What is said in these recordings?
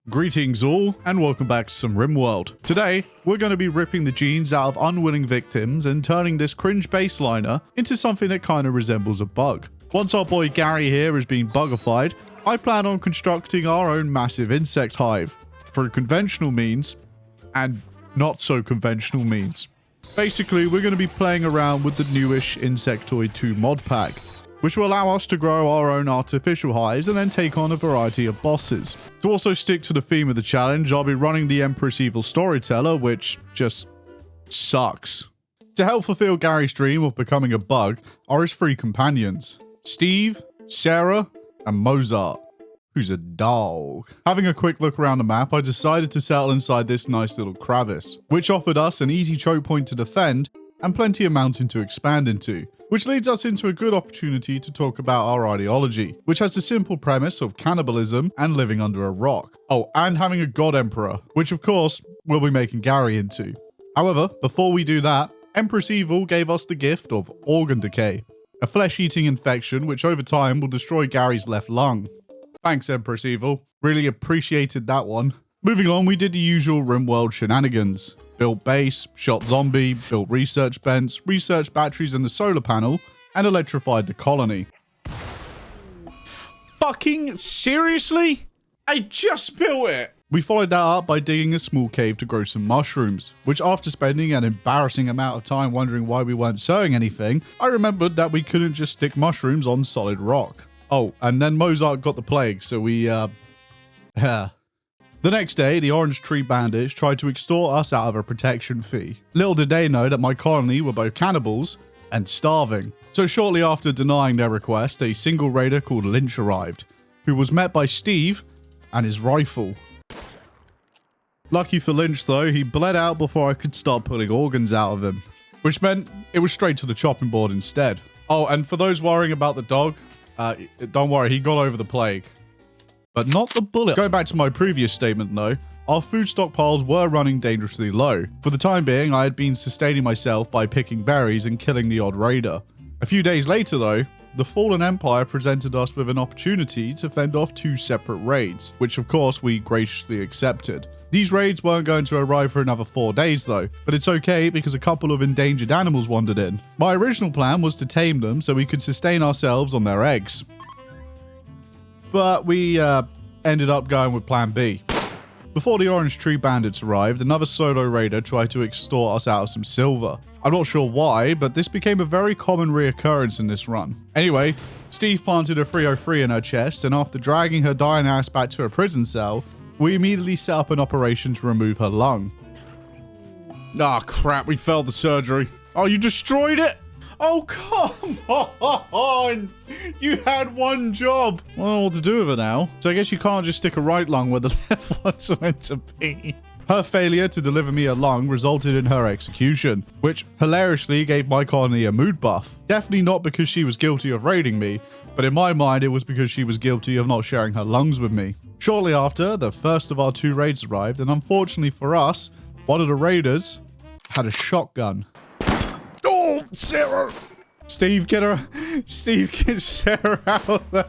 Greetings all, and welcome back to some Rimworld. Today, we're going to be ripping the genes out of unwilling victims and turning this cringe baseliner into something that kind of resembles a bug. Once our boy Gary here has been bugified, I plan on constructing our own massive insect hive through conventional means and not so conventional means. Basically, we're going to be playing around with the newish Insectoid 2 mod pack, which will allow us to grow our own artificial hives and then take on a variety of bosses. To also stick to the theme of the challenge, I'll be running the Empress Evil Storyteller, which just sucks. To help fulfill Gary's dream of becoming a bug are his three companions, Steve, Sarah, and Mozart, who's a dog. Having a quick look around the map, I decided to settle inside this nice little crevice, which offered us an easy choke point to defend and plenty of mountain to expand into. Which leads us into a good opportunity to talk about our ideology, which has the simple premise of cannibalism and living under a rock. Oh, and having a god emperor, which of course we'll be making Gary into. However, before we do that, Empress Evil gave us the gift of organ decay, a flesh-eating infection which over time will destroy Gary's left lung. Thanks, Empress Evil. Really appreciated that one. Moving on, we did the usual Rimworld shenanigans. Built base, shot zombie, built research vents, research batteries in the solar panel, and electrified the colony. Fucking seriously? I just built it! We followed that up by digging a small cave to grow some mushrooms, which after spending an embarrassing amount of time wondering why we weren't sowing anything, I remembered that we couldn't just stick mushrooms on solid rock. Oh, and then Mozart got the plague, so we, The next day, the Orange Tree Bandits tried to extort us out of a protection fee. Little did they know that my colony were both cannibals and starving. So shortly after denying their request, a single raider called Lynch arrived, who was met by Steve and his rifle. Lucky for Lynch though, he bled out before I could start pulling organs out of him, which meant it was straight to the chopping board instead. Oh, and for those worrying about the dog, don't worry, he got over the plague. But not the bullet. Going back to my previous statement though, our food stockpiles were running dangerously low. For the time being, I had been sustaining myself by picking berries and killing the odd raider. A few days later though, the Fallen Empire presented us with an opportunity to fend off two separate raids, which of course we graciously accepted. These raids weren't going to arrive for another 4 days though, but it's okay because a couple of endangered animals wandered in. My original plan was to tame them so we could sustain ourselves on their eggs. But we ended up going with plan B. Before the Orange Tree Bandits arrived, another solo raider tried to extort us out of some silver. I'm not sure why, but this became a very common reoccurrence in this run. Anyway, Steve planted a 303 in her chest, and after dragging her dying ass back to her prison cell, we immediately set up an operation to remove her lung. Ah, crap, we failed the surgery. Oh, you destroyed it? Oh, come on! You had one job! I don't know what to do with it now. So I guess you can't just stick a right lung where the left one's meant to be. Her failure to deliver me a lung resulted in her execution, which hilariously gave my colony a mood buff. Definitely not because she was guilty of raiding me, but in my mind it was because she was guilty of not sharing her lungs with me. Shortly after, the first of our 2 raids arrived, and unfortunately for us, one of the raiders had a shotgun. Oh, Sarah! Steve, get her. Steve, get Sarah out there.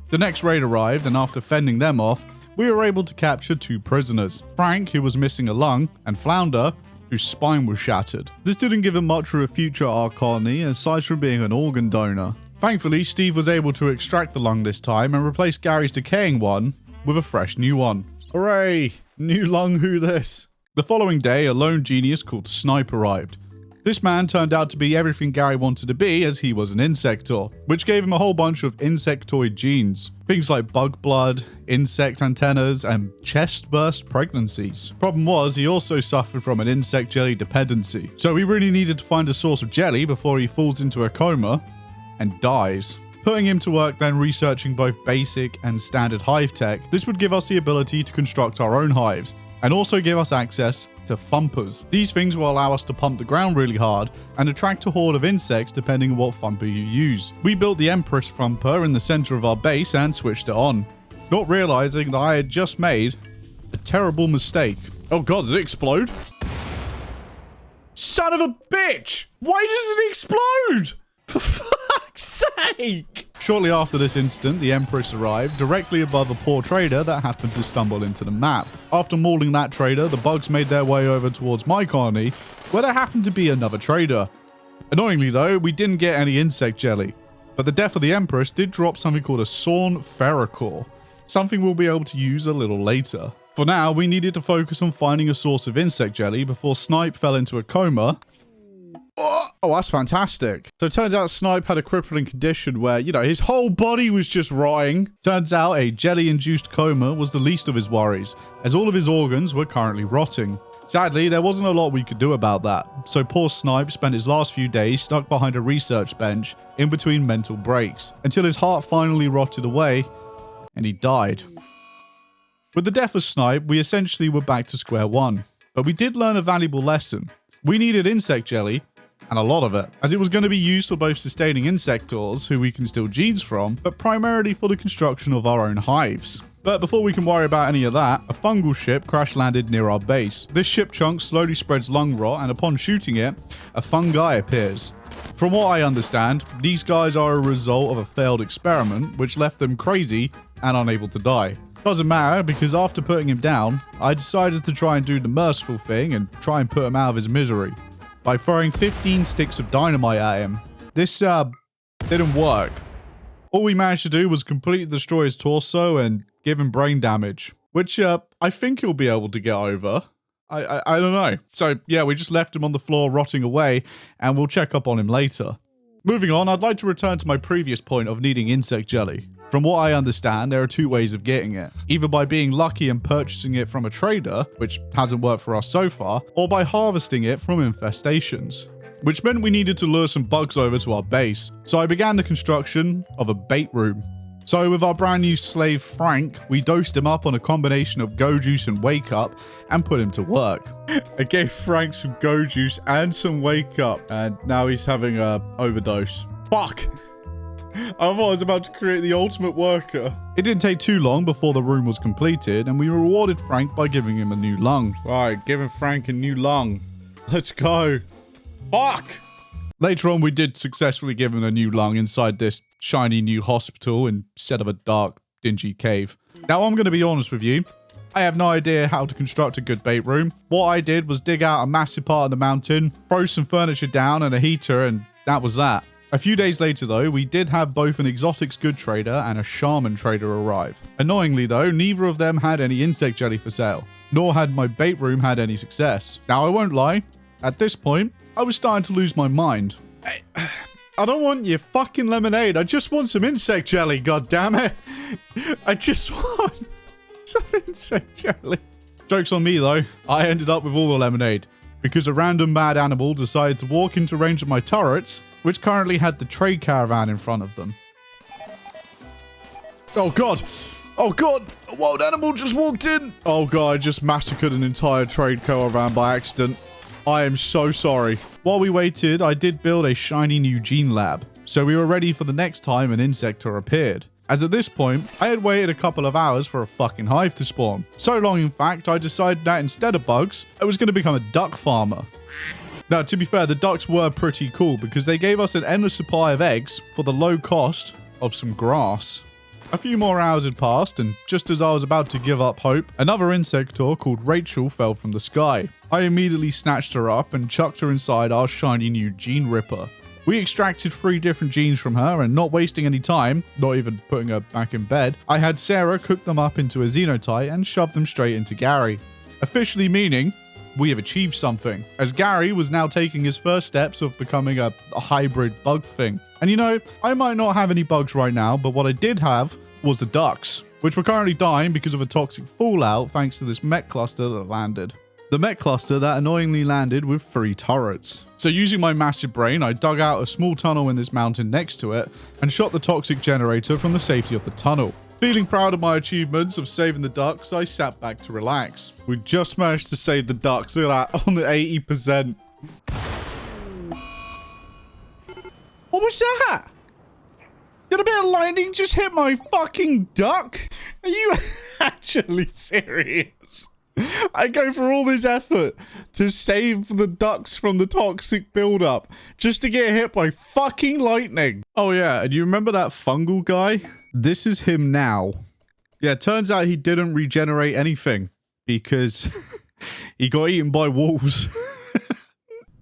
The next raid arrived, and after fending them off, we were able to capture 2 prisoners. Frank, who was missing a lung, and Flounder, whose spine was shattered. This didn't give him much of a future at our colony, aside from being an organ donor. Thankfully, Steve was able to extract the lung this time and replace Gary's decaying one with a fresh new one. Hooray! New lung, who this? The following day, a lone genius called Snipe arrived. This man turned out to be everything Gary wanted to be, as he was an insector, which gave him a whole bunch of insectoid genes. Things like bug blood, insect antennas, and chest burst pregnancies. Problem was, he also suffered from an insect jelly dependency. So we really needed to find a source of jelly before he falls into a coma and dies. Putting him to work then researching both basic and standard hive tech, this would give us the ability to construct our own hives, and also give us access to thumpers. These things will allow us to pump the ground really hard and attract a horde of insects depending on what thumper you use. We built the Empress thumper in the center of our base and switched it on, not realizing that I had just made a terrible mistake. Oh god, does it explode? Son of a bitch! Why does it explode? For fuck's sake! Shortly after this incident, the Empress arrived directly above a poor trader that happened to stumble into the map. After mauling that trader, the bugs made their way over towards my colony, where there happened to be another trader. Annoyingly though, we didn't get any insect jelly, but the death of the Empress did drop something called a Sawn Ferrocore, something we'll be able to use a little later. For now, we needed to focus on finding a source of insect jelly before Snipe fell into a coma. Oh, that's fantastic. So it turns out Snipe had a crippling condition where, you know, his whole body was just rotting. Turns out a jelly-induced coma was the least of his worries, as all of his organs were currently rotting. Sadly, there wasn't a lot we could do about that, so poor Snipe spent his last few days stuck behind a research bench in between mental breaks, until his heart finally rotted away, and he died. With the death of Snipe, we essentially were back to square one, but we did learn a valuable lesson. We needed insect jelly, and a lot of it, as it was going to be used for both sustaining insectors, who we can steal genes from, but primarily for the construction of our own hives. But before we can worry about any of that, a fungal ship crash-landed near our base. This ship chunk slowly spreads lung rot, and upon shooting it, a fungi appears. From what I understand, these guys are a result of a failed experiment, which left them crazy and unable to die. Doesn't matter, because after putting him down, I decided to try and do the merciful thing and try and put him out of his misery by throwing 15 sticks of dynamite at him. This, didn't work. All we managed to do was completely destroy his torso and give him brain damage, which, I think he'll be able to get over. I don't know. So, yeah, we just left him on the floor rotting away, and we'll check up on him later. Moving on, I'd like to return to my previous point of needing insect jelly. From what I understand, there are two ways of getting it. Either by being lucky and purchasing it from a trader, which hasn't worked for us so far, or by harvesting it from infestations, which meant we needed to lure some bugs over to our base. So I began the construction of a bait room. So with our brand new slave Frank, we dosed him up on a combination of go juice and wake up and put him to work. I gave Frank some go juice and some wake up, and now he's having a overdose. Fuck! I thought I was about to create the ultimate worker. It didn't take too long before the room was completed, and we rewarded Frank by giving him a new lung. Right, giving Frank a new lung. Let's go. Fuck! Later on, we did successfully give him a new lung inside this shiny new hospital instead of a dark, dingy cave. Now, I'm going to be honest with you. I have no idea how to construct a good bait room. What I did was dig out a massive part of the mountain, throw some furniture down and a heater, and that was that. A few days later though, we did have both an exotics good trader and a shaman trader arrive. Annoyingly though, neither of them had any insect jelly for sale, nor had my bait room had any success. Now I won't lie, at this point, I was starting to lose my mind. I don't want your fucking lemonade, I just want some insect jelly, goddammit. I just want some insect jelly. Joke's on me though, I ended up with all the lemonade, because a random mad animal decided to walk into range of my turrets, which currently had the trade caravan in front of them. Oh god! Oh god! A wild animal just walked in! Oh god, I just massacred an entire trade caravan by accident. I am so sorry. While we waited, I did build a shiny new gene lab, so we were ready for the next time an insector appeared. As at this point, I had waited a couple of hours for a fucking hive to spawn. So long in fact, I decided that instead of bugs, I was going to become a duck farmer. Now, to be fair, the ducks were pretty cool because they gave us an endless supply of eggs for the low cost of some grass. A few more hours had passed, and just as I was about to give up hope, another insector called Rachel fell from the sky. I immediately snatched her up and chucked her inside our shiny new gene ripper. We extracted 3 different genes from her, and not wasting any time, not even putting her back in bed, I had Sarah cook them up into a xenotype and shove them straight into Gary. Officially meaning, we have achieved something, as Gary was now taking his first steps of becoming a hybrid bug thing. And you know, I might not have any bugs right now, but what I did have was the ducks, which were currently dying because of a toxic fallout thanks to this mech cluster that landed. The mech cluster that annoyingly landed with 3 turrets. So using my massive brain, I dug out a small tunnel in this mountain next to it and shot the toxic generator from the safety of the tunnel. Feeling proud of my achievements of saving the ducks, I sat back to relax. We just managed to save the ducks. Look at that, on the 80%. What was that? Did a bit of lightning just hit my fucking duck? Are you actually serious? I go for all this effort to save the ducks from the toxic buildup just to get hit by fucking lightning. Oh yeah, and you remember that fungal guy? This is him now. Yeah, turns out he didn't regenerate anything because he got eaten by wolves.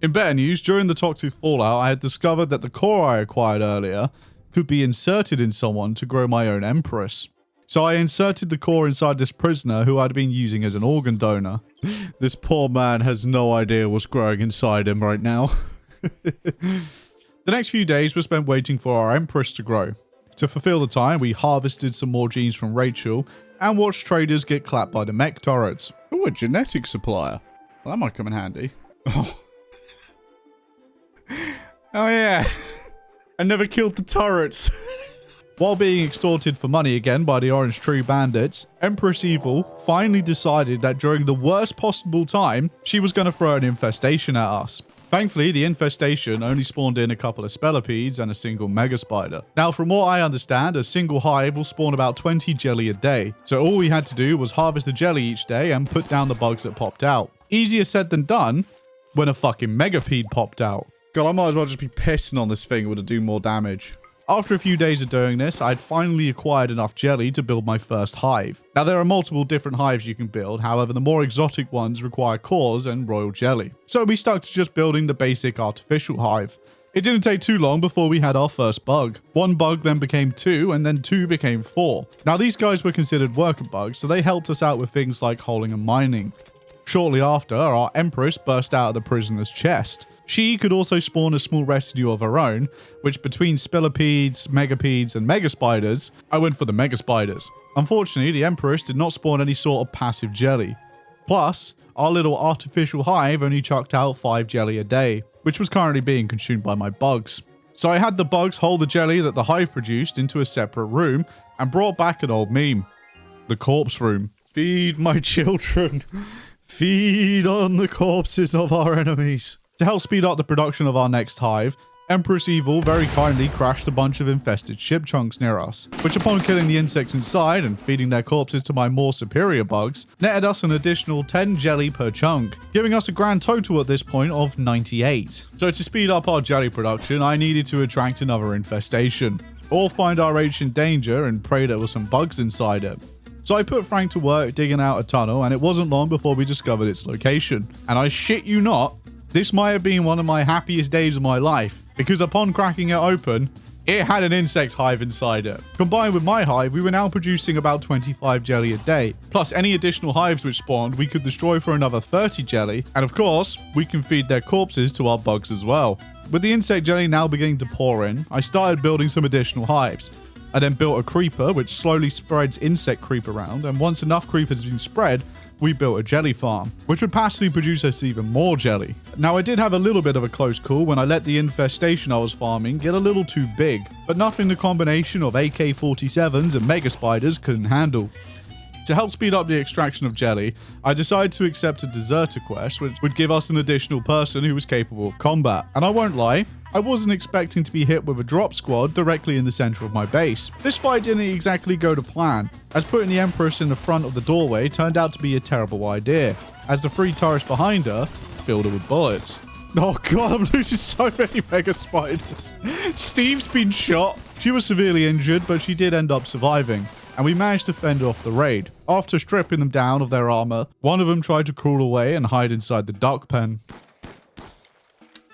In better news, during the toxic fallout, I had discovered that the core I acquired earlier could be inserted in someone to grow my own empress. So I inserted the core inside this prisoner who I'd been using as an organ donor. This poor man has no idea what's growing inside him right now. The next few days were spent waiting for our empress to grow. To fulfill the time, we harvested some more genes from Rachel and watched traders get clapped by the mech turrets. Ooh, a genetic supplier. Well, that might come in handy. Oh, oh yeah. I never killed the turrets. While being extorted for money again by the Orange Tree Bandits, Empress Evil finally decided that during the worst possible time, she was going to throw an infestation at us. Thankfully, the infestation only spawned in a couple of spellipedes and a single mega spider. Now, from what I understand, a single hive will spawn about 20 jelly a day. So all we had to do was harvest the jelly each day and put down the bugs that popped out. Easier said than done when a fucking megapede popped out. God, I might as well just be pissing on this thing. It would do more damage. After a few days of doing this, I'd finally acquired enough jelly to build my first hive. Now, there are multiple different hives you can build, however, the more exotic ones require cores and royal jelly. So we stuck to just building the basic artificial hive. It didn't take too long before we had our first bug. One bug then became 2, and then 2 became 4. Now, these guys were considered worker bugs, so they helped us out with things like holing and mining. Shortly after, our empress burst out of the prisoner's chest. She could also spawn a small retinue of her own, which between spillipedes, megapedes, and mega spiders, I went for the mega spiders. Unfortunately, the empress did not spawn any sort of passive jelly. Plus, our little artificial hive only chucked out 5 jelly a day, which was currently being consumed by my bugs. So I had the bugs hold the jelly that the hive produced into a separate room and brought back an old meme. The corpse room. Feed my children. Feed on the corpses of our enemies. To help speed up the production of our next hive, Empress Evil very kindly crashed a bunch of infested ship chunks near us, which upon killing the insects inside and feeding their corpses to my more superior bugs, netted us an additional 10 jelly per chunk, giving us a grand total at this point of 98. So to speed up our jelly production, I needed to attract another infestation, or find our H in danger and pray there were some bugs inside it. So I put Frank to work digging out a tunnel, and it wasn't long before we discovered its location. And I shit you not, this might have been one of my happiest days of my life, because upon cracking it open, it had an insect hive inside it. Combined with my hive, we were now producing about 25 jelly a day. Plus any additional hives which spawned, we could destroy for another 30 jelly. And of course, we can feed their corpses to our bugs as well. With the insect jelly now beginning to pour in, I started building some additional hives. I then built a creeper, which slowly spreads insect creep around, and once enough creep has been spread, we built a jelly farm, which would passively produce us even more jelly. Now, I did have a little bit of a close call when I let the infestation I was farming get a little too big, but nothing the combination of AK-47s and mega spiders couldn't handle. To help speed up the extraction of jelly, I decided to accept a deserter quest, which would give us an additional person who was capable of combat. And I won't lie, I wasn't expecting to be hit with a drop squad directly in the center of my base. This fight didn't exactly go to plan, as putting the Empress in the front of the doorway turned out to be a terrible idea, as the 3 turrets behind her filled her with bullets. Oh god, I'm losing so many mega spiders. Steve's been shot. She was severely injured, but she did end up surviving, and we managed to fend off the raid. After stripping them down of their armor, one of them tried to crawl away and hide inside the duck pen.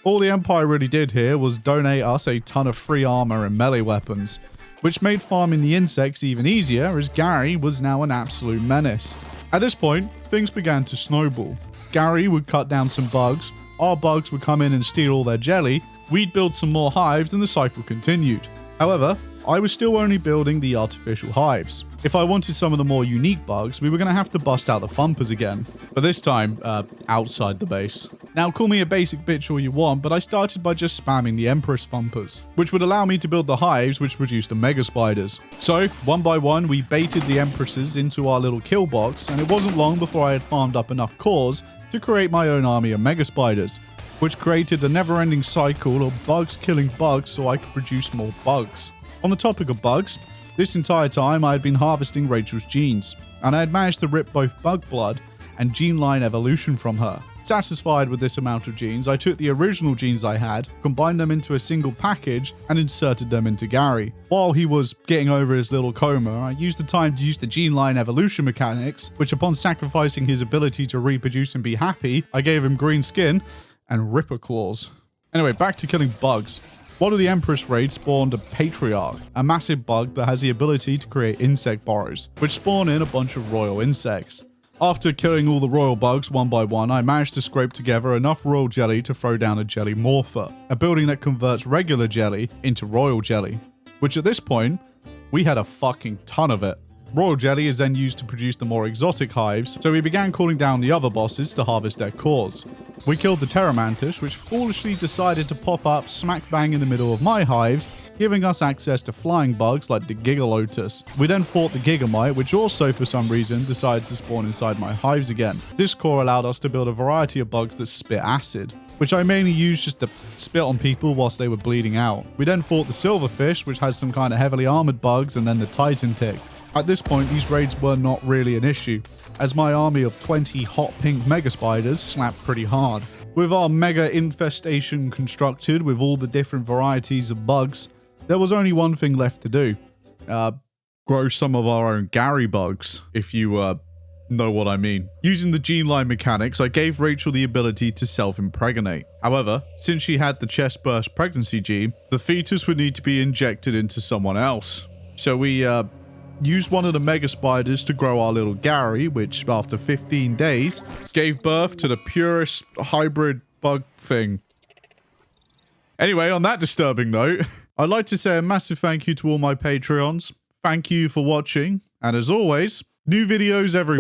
All the Empire really did here was donate us a ton of free armor and melee weapons, which made farming the insects even easier, as Gary was now an absolute menace. At this point, things began to snowball. Gary would cut down some bugs, our bugs would come in and steal all their jelly, we'd build some more hives, and the cycle continued. However, I was still only building the artificial hives. If I wanted some of the more unique bugs, we were going to have to bust out the thumpers again. But this time, outside the base. Now, call me a basic bitch all you want, but I started by just spamming the Empress thumpers, which would allow me to build the hives which produced the mega spiders. So, one by one, we baited the Empresses into our little kill box, and it wasn't long before I had farmed up enough cores to create my own army of mega spiders, which created a never-ending cycle of bugs killing bugs so I could produce more bugs. On the topic of bugs, this entire time I had been harvesting Rachel's genes, and I had managed to rip both bug blood and gene line evolution from her. Satisfied with this amount of genes, I took the original genes I had, combined them into a single package, and inserted them into Gary. While he was getting over his little coma, I used the time to use the gene line evolution mechanics, which upon sacrificing his ability to reproduce and be happy, I gave him green skin and ripper claws. Anyway, back to killing bugs. One of the Empress raids spawned a Patriarch, a massive bug that has the ability to create insect burrows, which spawn in a bunch of royal insects. After killing all the royal bugs one by one, I managed to scrape together enough royal jelly to throw down a jelly morpher, a building that converts regular jelly into royal jelly, which at this point, we had a fucking ton of it. Royal jelly is then used to produce the more exotic hives, so we began calling down the other bosses to harvest their cores. We killed the Terramantis, which foolishly decided to pop up smack bang in the middle of my hives, giving us access to flying bugs like the Gigalotus. We then fought the Gigamite, which also for some reason decided to spawn inside my hives again. This core allowed us to build a variety of bugs that spit acid, which I mainly used just to spit on people whilst they were bleeding out. We then fought the Silverfish, which has some kind of heavily armored bugs, and then the Titan Tick. At this point, these raids were not really an issue, as my army of 20 hot pink mega spiders slapped pretty hard. With our mega infestation constructed with all the different varieties of bugs, there was only one thing left to do. Grow some of our own Gary bugs, if you know what I mean. Using the gene line mechanics, I gave Rachel the ability to self-impregnate. However, since she had the chest burst pregnancy gene, the fetus would need to be injected into someone else. So we used one of the mega spiders to grow our little Gary, which after 15 days gave birth to the purest hybrid bug thing. Anyway, on that disturbing note, I'd like to say a massive thank you to all my Patreons. Thank you for watching, and as always, new videos every